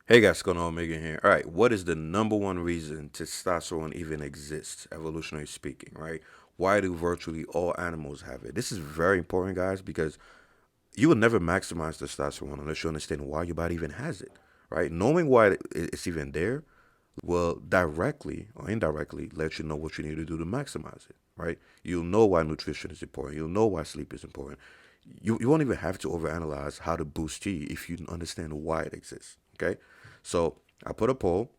Hey guys, what's going on? Megan here. All right, what is the number one reason testosterone even exists, evolutionary speaking, right? Why do virtually all animals have it? This is very important, guys, because you will never maximize testosterone unless you understand why your body even has it, right? Knowing why it's even there will directly or indirectly let you know what you need to do to maximize it, right? You'll know why nutrition is important. You'll know why sleep is important. You won't even have to overanalyze how to boost T if you understand why it exists, okay? So I put a poll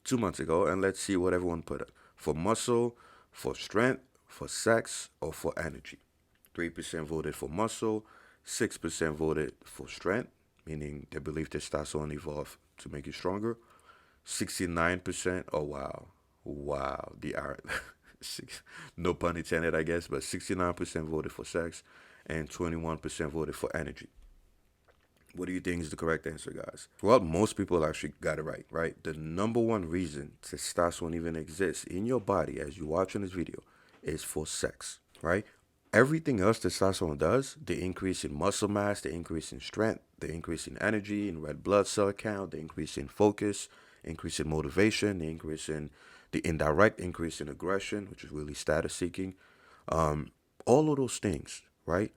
2 months ago, and let's see what everyone put up. For muscle, for strength, for sex, or for energy. 3% voted for muscle, 6% voted for strength, meaning they believe testosterone evolved to make you stronger. 69%, oh wow, wow, the art. No pun intended, I guess, but 69% voted for sex and 21% voted for energy. What do you think is the correct answer, guys? Well, most people actually got it right, right? The number one reason testosterone even exists in your body as you watch in this video is for sex, right? Everything else testosterone does, the increase in muscle mass, the increase in strength, the increase in energy, in red blood cell count, the increase in focus, increase in motivation, the indirect increase in aggression, which is really status seeking, all of those things, right?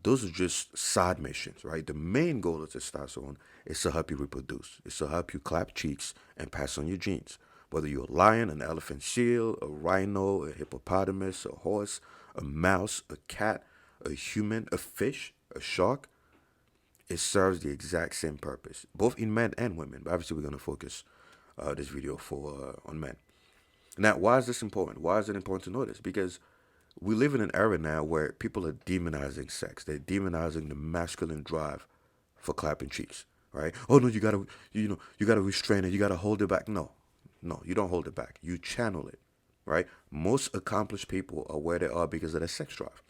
Those are just side missions, right? The main goal of testosterone is to help you reproduce. It's to help you clap cheeks and pass on your genes. Whether you're a lion, an elephant seal, a rhino, a hippopotamus, a horse, a mouse, a cat, a human, a fish, a shark, it serves the exact same purpose, both in men and women. But obviously, we're going to focus this video for on men. Now, why is this important? Why is it important to know this? Because we live in an era now where people are demonizing sex. They're demonizing the masculine drive for clapping cheeks, right? Oh no, you gotta restrain it. You gotta hold it back. No, no, you don't hold it back. You channel it, right? Most accomplished people are where they are because of their sex drive.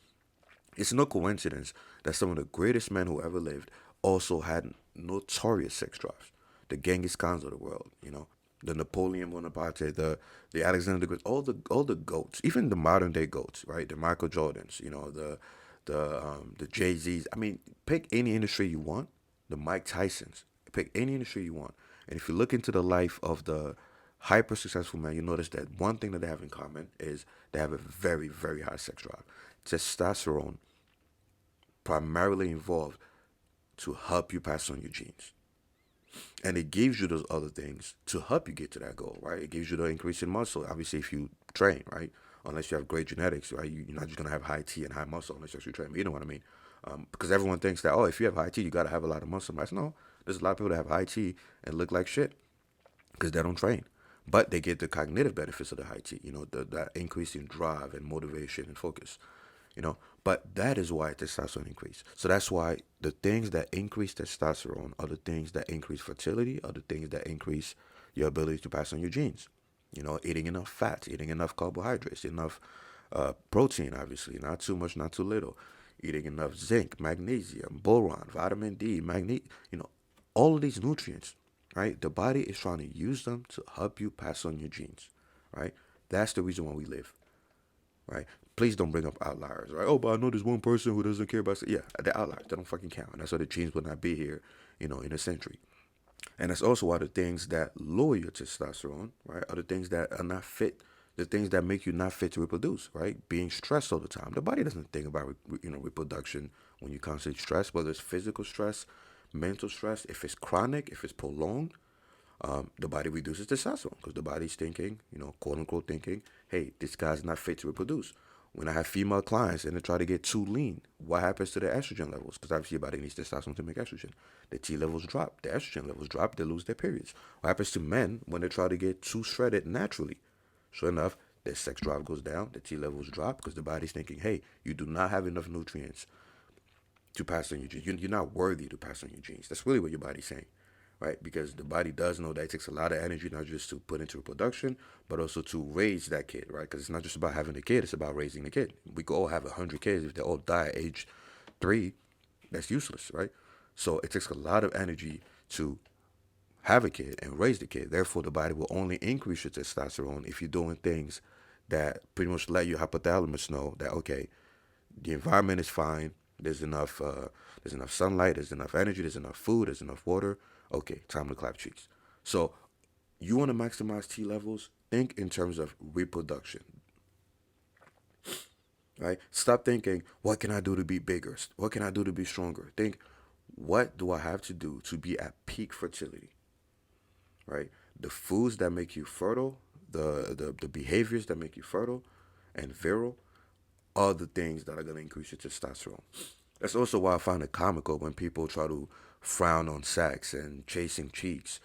It's no coincidence that some of the greatest men who ever lived also had notorious sex drives. The Genghis Khans of the world, the Napoleon Bonaparte, the Alexander the Great, all the goats, even the modern day goats, right? The Michael Jordans, the Jay Z's. I mean, pick any industry you want. The Mike Tysons. Pick any industry you want, and if you look into the life of the hyper successful man, you notice that one thing that they have in common is they have a very very high sex drive. Testosterone primarily involved to help you pass on your genes. And it gives you those other things to help you get to that goal, right? It gives you the increase in muscle, obviously, if you train, right? Unless you have great genetics, right? You're not just going to have high T and high muscle unless you actually train. But you know what I mean? Because everyone thinks that, oh, if you have high T, you got to have a lot of muscle mass. No, there's a lot of people that have high T and look like shit because they don't train. But they get the cognitive benefits of the high T, that increase in drive and motivation and focus, But that is why testosterone increase. So that's why the things that increase testosterone are the things that increase fertility, are the things that increase your ability to pass on your genes. Eating enough fats, eating enough carbohydrates, enough protein, obviously, not too much, not too little. Eating enough zinc, magnesium, boron, vitamin D, magnesium, all of these nutrients, right? The body is trying to use them to help you pass on your genes, right? That's the reason why we live, right? Please don't bring up outliers, right? Oh, but I know there's one person who doesn't care about. Yeah, they're outliers. They don't fucking count. And that's why the genes will not be here, in a century. And that's also why the things that lower your testosterone, right, are the things that are not fit, the things that make you not fit to reproduce, right? Being stressed all the time. The body doesn't think about, reproduction when you constantly stress, whether it's physical stress, mental stress. If it's chronic, if it's prolonged, the body reduces testosterone because the body's thinking, quote unquote thinking, hey, this guy's not fit to reproduce. When I have female clients and they try to get too lean, what happens to their estrogen levels? Because obviously your body needs testosterone to make estrogen. The T levels drop, the estrogen levels drop, they lose their periods. What happens to men when they try to get too shredded naturally? Sure enough, their sex drive goes down, the T levels drop because the body's thinking, hey, you do not have enough nutrients to pass on your genes. You're not worthy to pass on your genes. That's really what your body's saying, right? Because the body does know that it takes a lot of energy, not just to put into reproduction, but also to raise that kid, right? Because it's not just about having a kid; it's about raising the kid. We could all have 100 kids. If they all die at age 3, that's useless, right? So it takes a lot of energy to have a kid and raise the kid. Therefore, the body will only increase your testosterone if you're doing things that pretty much let your hypothalamus know that okay, the environment is fine. There's enough sunlight. There's enough energy. There's enough food. There's enough water. Okay, time to clap cheeks. So you want to maximize T levels? Think in terms of reproduction, right? Stop thinking, what can I do to be bigger? What can I do to be stronger? Think, what do I have to do to be at peak fertility, right? The foods that make you fertile, the behaviors that make you fertile and virile are the things that are going to increase your testosterone. That's also why I find it comical when people try to frown on sex and chasing cheeks.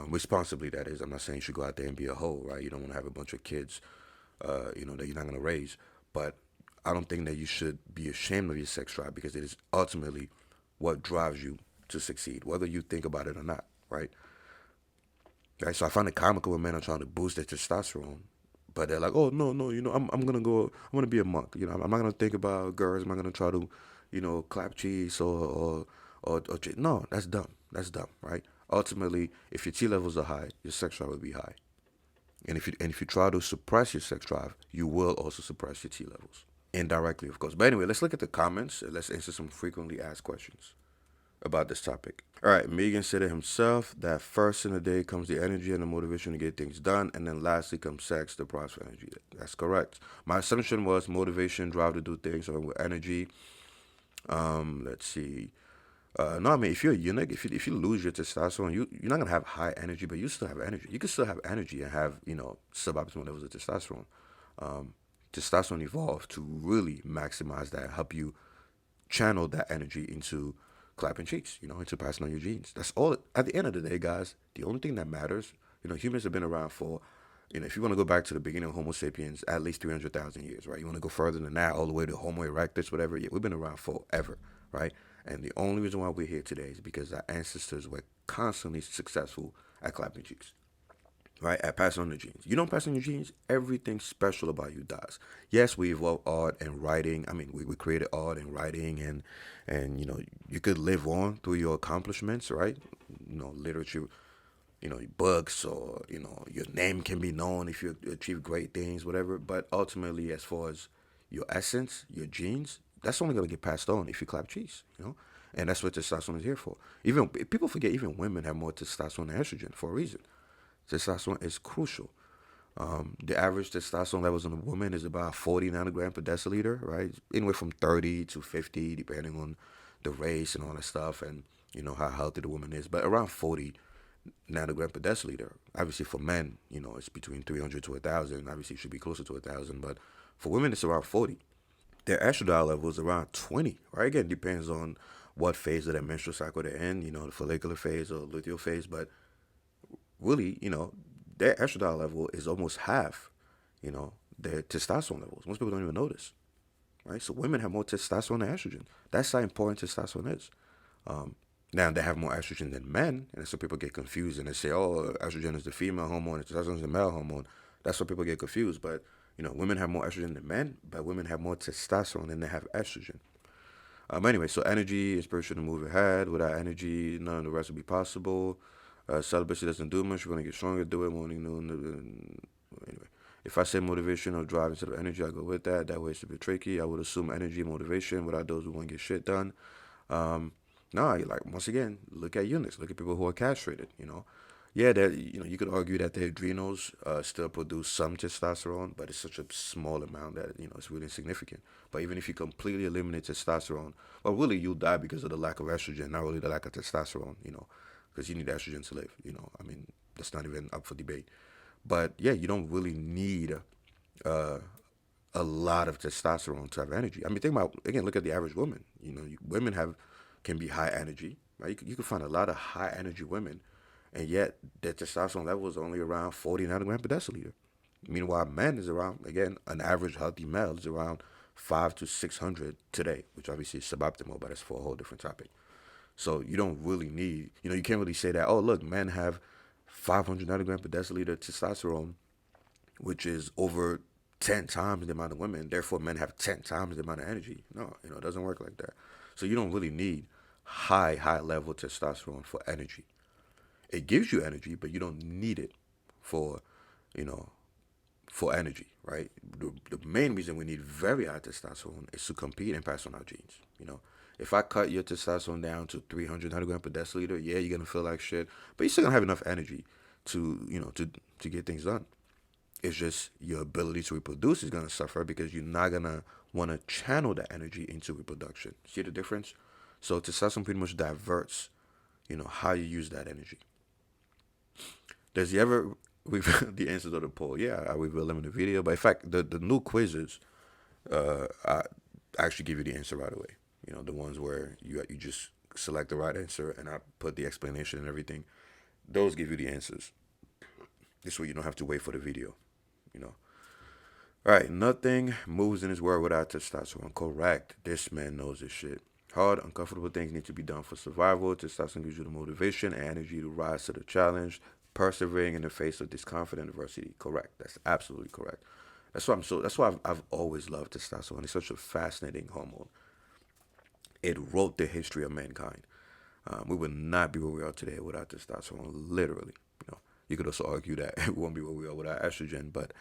Responsibly, that is. I'm not saying you should go out there and be a hoe, right? You don't want to have a bunch of kids, that you're not going to raise. But I don't think that you should be ashamed of your sex drive because it is ultimately what drives you to succeed, whether you think about it or not, right? Right. So I find it comical when men are trying to boost their testosterone, but they're like, "Oh no, no, I'm gonna go. I'm gonna be a monk. I'm not gonna think about girls. I'm not gonna try to, clap cheese or no. That's dumb. That's dumb, right? Ultimately, if your T levels are high, your sex drive will be high, and if you try to suppress your sex drive, you will also suppress your T levels indirectly, of course. But anyway, let's look at the comments. Let's answer some frequently asked questions about this topic. All right, Megan said it himself that first in the day comes the energy and the motivation to get things done, and then lastly comes sex, the price for energy. That's correct. My assumption was motivation, drive to do things, or with energy. Let's see. No, I mean if you're a eunuch, if you lose your testosterone, you're not gonna have high energy, but you still have energy. You can still have energy and have suboptimal levels of testosterone. Testosterone evolved to really maximize that, help you channel that energy into clapping cheeks, into passing on your genes. That's all. At the end of the day, guys, the only thing that matters, humans have been around for, if you want to go back to the beginning of Homo sapiens, at least 300,000 years, right? You want to go further than that, all the way to Homo erectus, whatever. Yeah, we've been around forever, right? And the only reason why we're here today is because our ancestors were constantly successful at clapping cheeks, right? At passing on the genes. You don't pass on your genes, everything special about you dies. Yes, we evolved art and writing. I mean, we created art and writing, and you could live on through your accomplishments, right? Literature, books, or your name can be known if you achieve great things, whatever. But ultimately, as far as your essence, your genes, that's only gonna get passed on if you clap cheese. And that's what testosterone is here for. Even people forget, even women have more testosterone than estrogen for a reason. Testosterone is crucial. The average testosterone levels in a woman is about 40 nanogram per deciliter, right? Anywhere from 30 to 50, depending on the race and all that stuff, and how healthy the woman is. But around 40 nanogram per deciliter. Obviously, for men, it's between 300 to 1,000. Obviously, it should be closer to 1,000, but for women, it's around 40. Their estradiol level is around 20, right? Again, depends on what phase of their menstrual cycle they're in, the follicular phase or luteal phase, but really, their estradiol level is almost half, their testosterone levels. Most people don't even notice, right? So women have more testosterone than estrogen. That's how important testosterone is. Now they have more estrogen than men, and so people get confused and they say, "Oh, estrogen is the female hormone, and testosterone is the male hormone." That's why people get confused. But women have more estrogen than men, but women have more testosterone than they have estrogen. Anyway, so energy, inspiration to move ahead. Without energy, none of the rest will be possible. Celibacy doesn't do much. We're gonna get stronger. Do it morning, noon. Anyway, if I say motivation or drive instead of energy, I go with that. That way it's a bit tricky. I would assume energy, motivation. Without those, we won't get shit done. No, like once again, look at eunuchs. Look at people who are castrated. Yeah, that you could argue that their adrenals still produce some testosterone, but it's such a small amount that it's really insignificant. But even if you completely eliminate testosterone, well, really you'll die because of the lack of estrogen, not really the lack of testosterone. Because you need estrogen to live. I mean, that's not even up for debate. But yeah, you don't really need uh, a lot of testosterone to have energy. I mean, think about again. Look at the average woman. Women can be high energy, right? You can find a lot of high energy women, and yet their testosterone level is only around 40 nanogram per deciliter. Meanwhile, men is around again an average healthy male is around 5 to 600 today, which obviously is suboptimal, but that's for a whole different topic. So you don't really need, you can't really say that. Oh, look, men have 500 nanogram per deciliter testosterone, which is over 10 times the amount of women. Therefore, men have 10 times the amount of energy. No, it doesn't work like that. So you don't really need high level testosterone for energy. It gives you energy, but you don't need it for, you know, for energy, right? The main reason we need very high testosterone is to compete and pass on our genes. If I cut your testosterone down to 300 nanogram per deciliter, yeah, you're gonna feel like shit, but you're still gonna have enough energy to, to get things done. It's just your ability to reproduce is gonna suffer because you're not gonna want to channel that energy into reproduction. See the difference? So testosterone pretty much diverts, how you use that energy. Does he ever reveal the answers of the poll? Yeah, I reveal them in the video. But in fact, the new quizzes, I actually give you the answer right away. The ones where you just select the right answer and I put the explanation and everything. Those give you the answers. This way you don't have to wait for the video. You know. All right, nothing moves in this world without testosterone. Correct. This man knows this shit. Hard, uncomfortable things need to be done for survival. Testosterone gives you the motivation and energy to rise to the challenge, persevering in the face of discomfort and adversity. Correct. That's absolutely correct. That's why I've always loved testosterone. It's such a fascinating hormone. It wrote the history of mankind. We would not be where we are today without testosterone. Literally, you could also argue that we won't be where we are without estrogen, but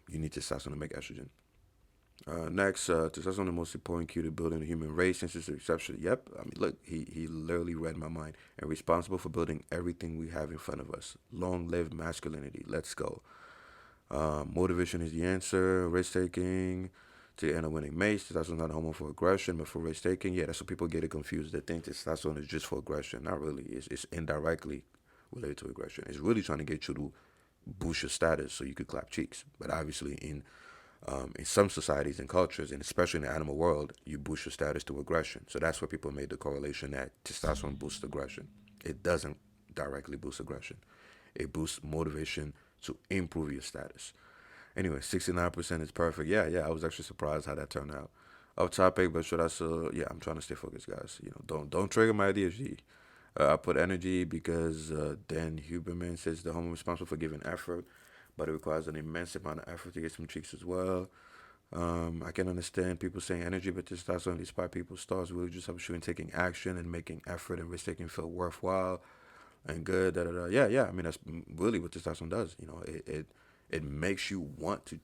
you need testosterone to make estrogen. Next, testosterone is the most important key to building the human race since its inception. Yep, I mean, look, he literally read my mind and responsible for building everything we have in front of us. Long live masculinity. Let's go. Motivation is the answer. Risk taking to end up winning mates. Testosterone is not a hormone for aggression, but for risk taking. Yeah, that's what people get it confused. They think testosterone is just for aggression. Not really. It's indirectly related to aggression. It's really trying to get you to boost your status so you could clap cheeks. But obviously, in some societies and cultures, and especially in the animal world, you boost your status through aggression. So that's where people made the correlation that testosterone boosts aggression. It doesn't directly boost aggression. It boosts motivation to improve your status. Anyway, 69% is perfect. Yeah, I was actually surprised how that turned out. Off topic, but should I still? Yeah, I'm trying to stay focused, guys. Don't trigger my ADHD. I put energy because Dan Huberman says the hormone responsible for giving effort, but it requires an immense amount of effort to get some cheeks as well. I can understand people saying energy, but testosterone, despite people's thoughts, really just helps you in taking action and making effort and risk taking feel worthwhile and good. Da, da, da. Yeah. I mean, that's really what testosterone does. It makes you want to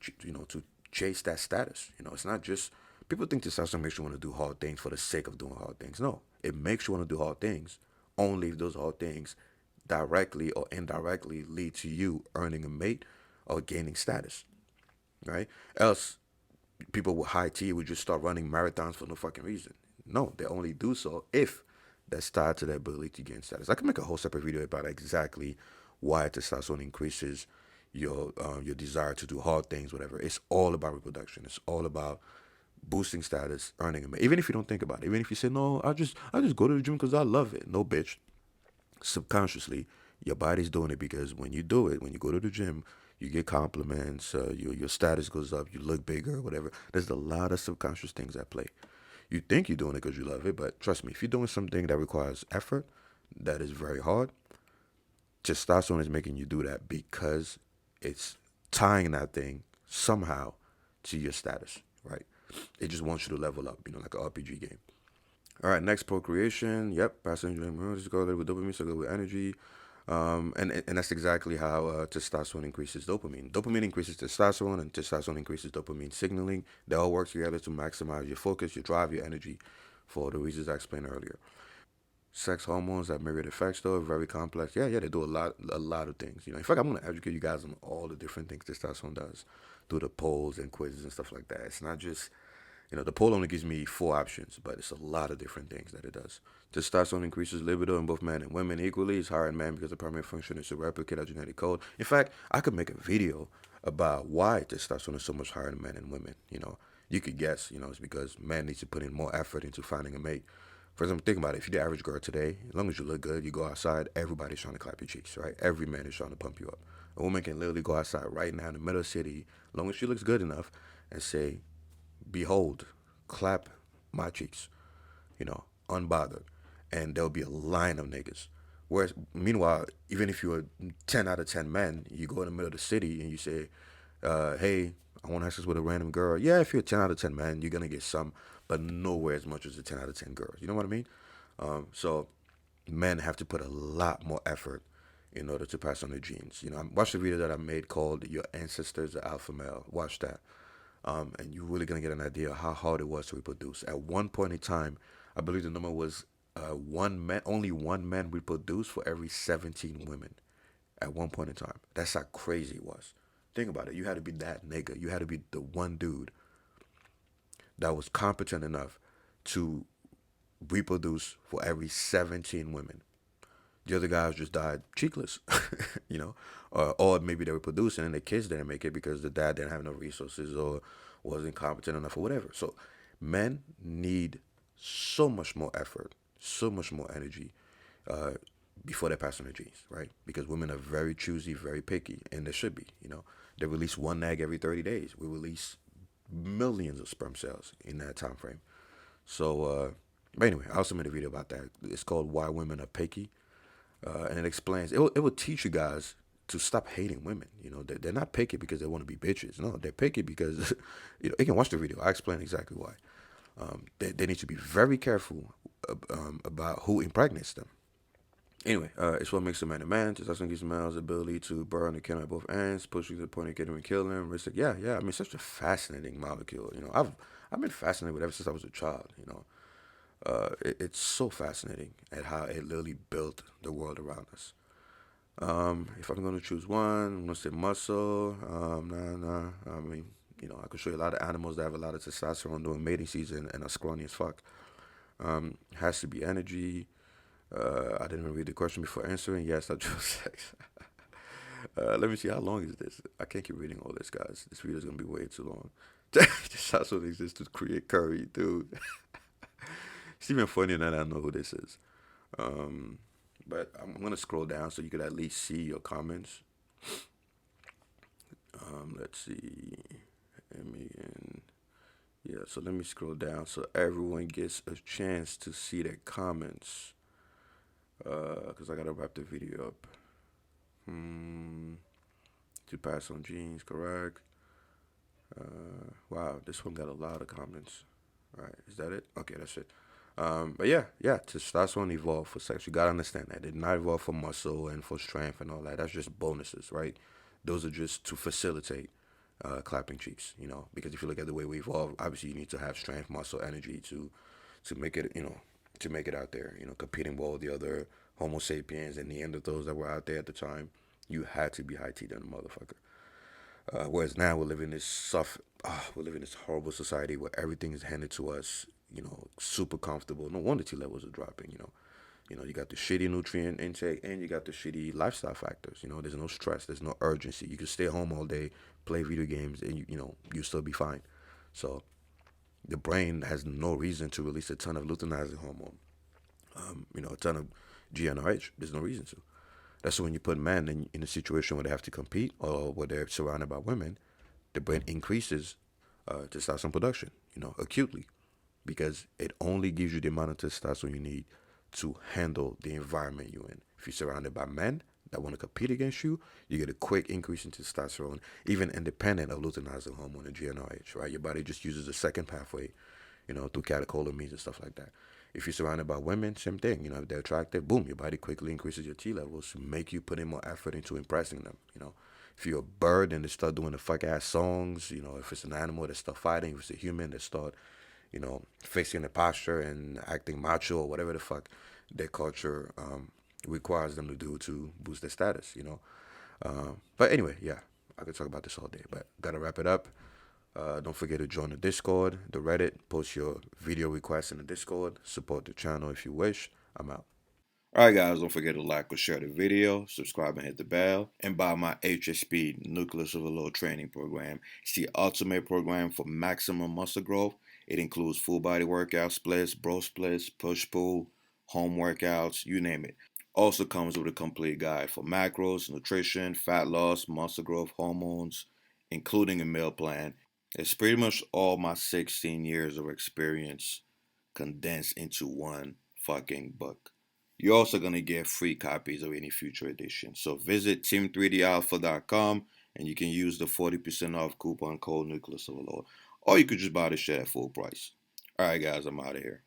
chase that status. It's not just people think testosterone makes you want to do hard things for the sake of doing hard things. No, it makes you want to do hard things only if those hard things directly or indirectly lead to you earning a mate or gaining status, right? Else, people with high T would just start running marathons for no fucking reason. No, they only do so if that's tied to their ability to gain status. I can make a whole separate video about exactly why testosterone increases your desire to do hard things, whatever. It's all about reproduction. It's all about boosting status, earning a mate. Even if you don't think about it, even if you say no, I just go to the gym because I love it. No, bitch. Subconsciously, your body's doing it because when you do it, when you go to the gym, you get compliments, your status goes up, you look bigger, whatever. There's a lot of subconscious things at play. You think you're doing it because you love it, but trust me, if you're doing something that requires effort, that is very hard, testosterone is making you do that because it's tying that thing somehow to your status, right? It just wants you to level up, like an RPG game. All right, next procreation. Yep, passing is go with dopamine, so go with energy. And that's exactly how testosterone increases dopamine. Dopamine increases testosterone, and testosterone increases dopamine signaling. They all work together to maximize your focus, your drive, your energy, for the reasons I explained earlier. Sex hormones have myriad effects, though, very complex. Yeah, they do a lot of things. In fact, I'm gonna educate you guys on all the different things testosterone does through the polls and quizzes and stuff like that. It's not just the poll only gives me four options, but it's a lot of different things that it does. Testosterone increases libido in both men and women equally. It's higher in men because the primary function is to replicate our genetic code. In fact, I could make a video about why testosterone is so much higher in men and women. You could guess, it's because men need to put in more effort into finding a mate. For example, think about it. If you're the average girl today, as long as you look good, you go outside, everybody's trying to clap your cheeks, right? Every man is trying to pump you up. A woman can literally go outside right now in the middle of the city, as long as she looks good enough, and say, behold, clap my cheeks, unbothered. And there'll be a line of niggas. Whereas, meanwhile, even if you're 10 out of 10 men, you go in the middle of the city and you say, hey, I want to have sex with a random girl. Yeah, if you're a 10 out of 10 man, you're going to get some, but nowhere as much as a 10 out of 10 girls. You know what I mean? So men have to put a lot more effort in order to pass on their genes. Watch the video that I made called Your Ancestors Are Alpha Male. Watch that. And you're really going to get an idea of how hard it was to reproduce. At one point in time, I believe the number was one man, only one man reproduced for every 17 women at one point in time. That's how crazy it was. Think about it. You had to be that nigga. You had to be the one dude that was competent enough to reproduce for every 17 women. The other guys just died cheekless, you know, or maybe they were producing and the kids didn't make it because the dad didn't have enough resources or wasn't competent enough or whatever. So men need so much more effort, so much more energy uh, before they pass on their genes, right? Because women are very choosy, very picky, and they should be. You know, they release one egg every 30 days. We release millions of sperm cells in that time frame. So, but anyway, I also made a video about that. It's called "Why Women Are Picky," and it explains. It will teach you guys to stop hating women. You know, they're not picky because they want to be bitches. No, they're picky because you can watch the video. I explain exactly why. They need to be very careful about who impregnates them. Anyway, it's what makes a man a man. Testosterone gives males the ability to burn the killing at both ends, pushing to the point of getting and killing them. It's like, yeah, yeah. I mean, such a fascinating molecule. You know, I've been fascinated with it ever since I was a child. You know, it's so fascinating at how it literally built the world around us. If I'm going to choose one, I'm going to say muscle. Nah. I mean, I could show you a lot of animals that have a lot of testosterone during mating season and are scrawny as fuck. Has to be energy. I didn't even read the question before answering. Yes, I chose sex. Let me see, how long is this? I can't keep reading all this, guys. This video is going to be way too long. Testosterone exists to create curry, dude. It's even funnier that I know who this is. Um, but I'm gonna scroll down so you could at least see your comments. Let's see. And yeah, so let me scroll down so everyone gets a chance to see their comments. Cause I gotta wrap the video up. Hmm. To pass on genes, correct? Wow, this one got a lot of comments. All right, is that it? Okay, that's it. But yeah, testosterone evolved for sex. You gotta understand that. It did not evolve for muscle and for strength and all that. That's just bonuses, right? Those are just to facilitate clapping cheeks, because if you look at the way we evolve, obviously you need to have strength, muscle, energy to make it, to make it out there, competing with all the other Homo sapiens and Neanderthals that were out there at the time. You had to be high T than a motherfucker. Whereas now we're living in this horrible society where everything is handed to us, super comfortable. No wonder T levels are dropping. You got the shitty nutrient intake and you got the shitty lifestyle factors. There's no stress, there's no urgency. You can stay home all day, play video games, and you still be fine. So the brain has no reason to release a ton of luteinizing hormone. A ton of GnRH. There's no reason to. That's when you put men in a situation where they have to compete or where they're surrounded by women, the brain increases testosterone production, acutely, because it only gives you the amount of testosterone you need to handle the environment you're in. If you're surrounded by men that want to compete against you, you get a quick increase in testosterone, even independent of luteinizing hormone and GnRH, right? Your body just uses a second pathway, through catecholamines and stuff like that. If you're surrounded by women, same thing. If they're attractive, boom, your body quickly increases your T levels to make you put in more effort into impressing them. If you're a bird and they start doing the fuck ass songs, if it's an animal, they start fighting. If it's a human, they start, fixing the posture and acting macho or whatever the fuck their culture requires them to do to boost their status. But anyway, yeah, I could talk about this all day, but gotta wrap it up. Don't forget to join the Discord, the Reddit, post your video requests in the Discord, support the channel if you wish. I'm out. Alright, guys, don't forget to like or share the video, subscribe and hit the bell, and buy my HSP Nucleus Overload Training Program. It's the ultimate program for maximum muscle growth. It includes full body workouts, splits, bro splits, push pull, home workouts, you name it. Also comes with a complete guide for macros, nutrition, fat loss, muscle growth, hormones, including a meal plan. It's pretty much all my 16 years of experience condensed into one fucking book. You're also going to get free copies of any future edition. So visit team3dalpha.com and you can use the 40% off coupon code Nucleus Overload. Or you could just buy the shit at full price. Alright, guys, I'm out of here.